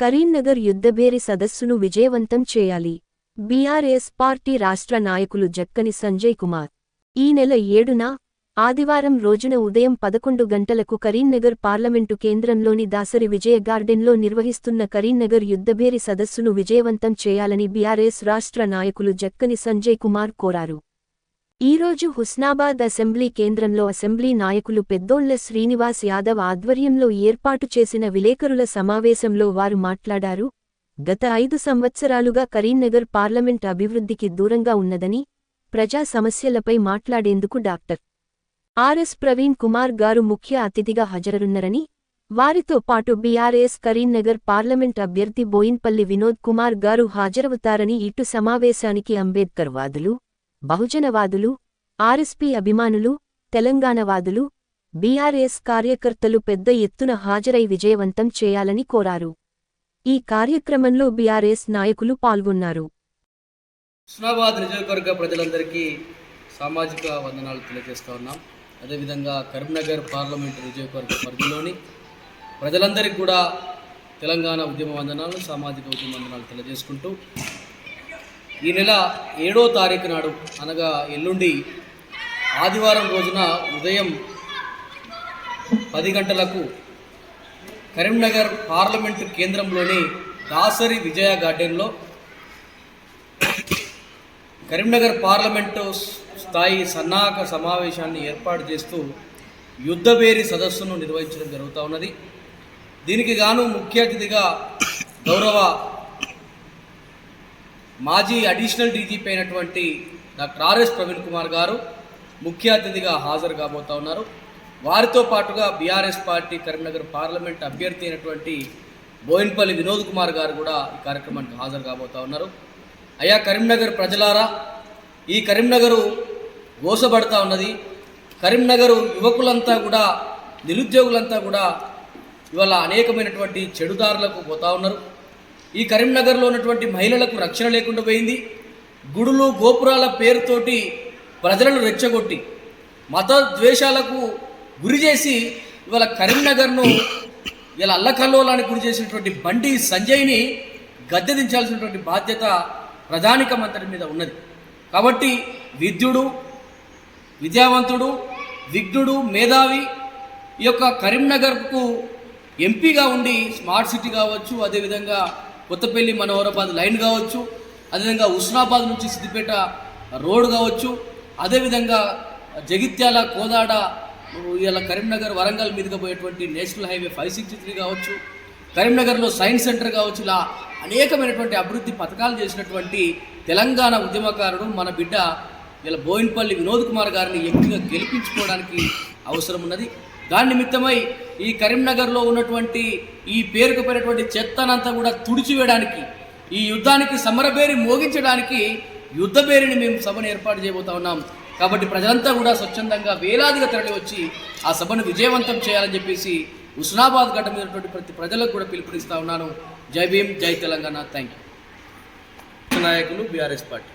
కరీంనగర్ యుద్ధభేరి సదస్సును విజయవంతం చేయాలి. బీఆర్ఎస్ పార్టీ రాష్ట్ర నాయకులు జక్కని సంజయ్ కుమార్ ఈ నెల 7న ఆదివారం రోజున ఉదయం 11 గంటలకు కరీంనగర్ పార్లమెంటు కేంద్రంలోని దాసరి విజయ గార్డెన్లో నిర్వహిస్తున్న కరీంనగర్ యుద్ధభేరి సదస్సును విజయవంతం చేయాలని బీఆర్ఎస్ రాష్ట్ర నాయకులు జక్కని సంజయ్ కుమార్ కోరారు. ఈరోజు హుస్నాబాద్ అసెంబ్లీ కేంద్రంలో అసెంబ్లీ నాయకులు పెద్దోళ్ల శ్రీనివాస్ యాదవ్ ఆధ్వర్యంలో ఏర్పాటు చేసిన విలేకరుల సమావేశంలో వారు మాట్లాడారు. గత 5 సంవత్సరాలుగా కరీంనగర్ పార్లమెంట్ అభివృద్ధికి దూరంగా ఉన్నదని, ప్రజా సమస్యలపై మాట్లాడేందుకు డాక్టర్ ఆర్ఎస్ ప్రవీణ్ కుమార్ గారు ముఖ్య అతిథిగా హాజరున్నారని, వారితో పాటు బీఆర్ఎస్ కరీంనగర్ పార్లమెంట్ అభ్యర్థి బోయిన్పల్లి వినోద్ కుమార్ గారు హాజరవుతారని ఇటు సమావేశానికి అంబేద్కర్ వాదులు, బహుజనవాదులు, ఆర్ఎస్పీ అభిమానులు, తెలంగాణవాదులు, బీఆర్ఎస్ కార్యకర్తలు పెద్ద ఎత్తున హాజరై విజయవంతం చేయాలని కోరారు. ఈ కార్యక్రమంలో బీఆర్ఎస్ నాయకులు పాల్గొన్నారు. హుస్నాబాద్ నియోజకవర్గ ప్రజలందరికీ సామాజిక వందనాలు తెలియజేస్తా ఉన్నాం. అదేవిధంగా కరీంనగర్ పార్లమెంటు నియోజకవర్గ పరిధిలోని ప్రజలందరికీ కూడా తెలంగాణ ఉద్యమ వందనాలు, సామాజిక ఉద్యమ వందనాలు తెలియజేసుకుంటూ ఈ నెల 7వ తారీఖు నాడు అనగా ఎల్లుండి ఆదివారం రోజున ఉదయం 10 గంటలకు కరీంనగర్ పార్లమెంటు కేంద్రంలోని దాసరి విజయ గార్డెన్లో కరీంనగర్ పార్లమెంటు స్థాయి సన్నాహక సమావేశాన్ని ఏర్పాటు చేస్తూ యుద్ధభేరి సదస్సును నిర్వహించడం జరుగుతూ ఉన్నది. దీనికి గాను ముఖ్య అతిథిగా గౌరవ మాజీ అడిషనల్ డీజీపీ అయినటువంటి డాక్టర్ ఆర్ఎస్ ప్రవీణ్ కుమార్ గారు ముఖ్య అతిథిగా హాజరు కాబోతూ ఉన్నారు. వారితో పాటుగా బీఆర్ఎస్ పార్టీ కరీంనగర్ పార్లమెంట్ అభ్యర్థి అయినటువంటి బోయిన్పల్లి వినోద్ కుమార్ గారు కూడా ఈ కార్యక్రమానికి హాజరు కాబోతూ ఉన్నారు. అయ్యా కరీంనగర్ ప్రజలారా, ఈ కరీంనగరు గోసపడతా ఉన్నది. కరీంనగరు యువకులంతా కూడా, నిరుద్యోగులంతా కూడా ఇవాళ అనేకమైనటువంటి చెడుదారులకు పోతూ ఉన్నారు. ఈ కరీంనగర్లో ఉన్నటువంటి మహిళలకు రక్షణ లేకుండా పోయింది. గుడులు గోపురాల పేరుతోటి ప్రజలను రెచ్చగొట్టి మత ద్వేషాలకు గురి చేసి ఇవాళ కరీంనగర్ను ఇలా అల్లకల్లోలానికి గురి చేసినటువంటి బండి సంజయ్ని గద్దె దించాల్సినటువంటి బాధ్యత ప్రధానికమంతటి మీద ఉన్నది. కాబట్టి విద్యుడు, విద్యావంతుడు, విఘ్నుడు, మేధావి ఈ యొక్క కరీంనగర్కు ఎంపీగా ఉండి స్మార్ట్ సిటీ కావచ్చు, అదేవిధంగా కొత్తపల్లి మనోహరాబాద్ లైన్ కావచ్చు, అదేవిధంగా హుస్నాబాద్ నుంచి సిద్దిపేట రోడ్ కావచ్చు, అదేవిధంగా జగిత్యాల, కోదాడ, ఇలా కరీంనగర్ వరంగల్ మీదుగా పోయేటువంటి నేషనల్ హైవే 563 కావచ్చు, కరీంనగర్లో సైన్స్ సెంటర్ కావచ్చు, ఇలా అనేకమైనటువంటి అభివృద్ధి పథకాలు చేసినటువంటి తెలంగాణ ఉద్యమకారుడు మన బిడ్డ ఇలా బోయిన్పల్లి వినోద్ కుమార్ గారిని ఎక్కువగా గెలిపించుకోవడానికి అవసరం ఉన్నది. దాని నిమిత్తమై ఈ కరీంనగర్లో ఉన్నటువంటి ఈ పేరుకు పోయినటువంటి చెత్తనంతా కూడా తుడిచివేయడానికి, ఈ యుద్ధానికి సమరబేరి మోగించడానికి యుద్ధబేరిని మేము సభను ఏర్పాటు చేయబోతా ఉన్నాం. కాబట్టి ప్రజలంతా కూడా స్వచ్ఛందంగా వేలాదిగా తరలి వచ్చి ఆ సభను విజయవంతం చేయాలని చెప్పేసి హుస్నాబాద్ గడ్డ మీద ఉన్నటువంటి ప్రతి ప్రజలకు కూడా పిలుపునిస్తా ఉన్నాను. జై భీమ్, జై తెలంగాణ. Thank you. నాయకులు బీఆర్ఎస్ పార్టీ.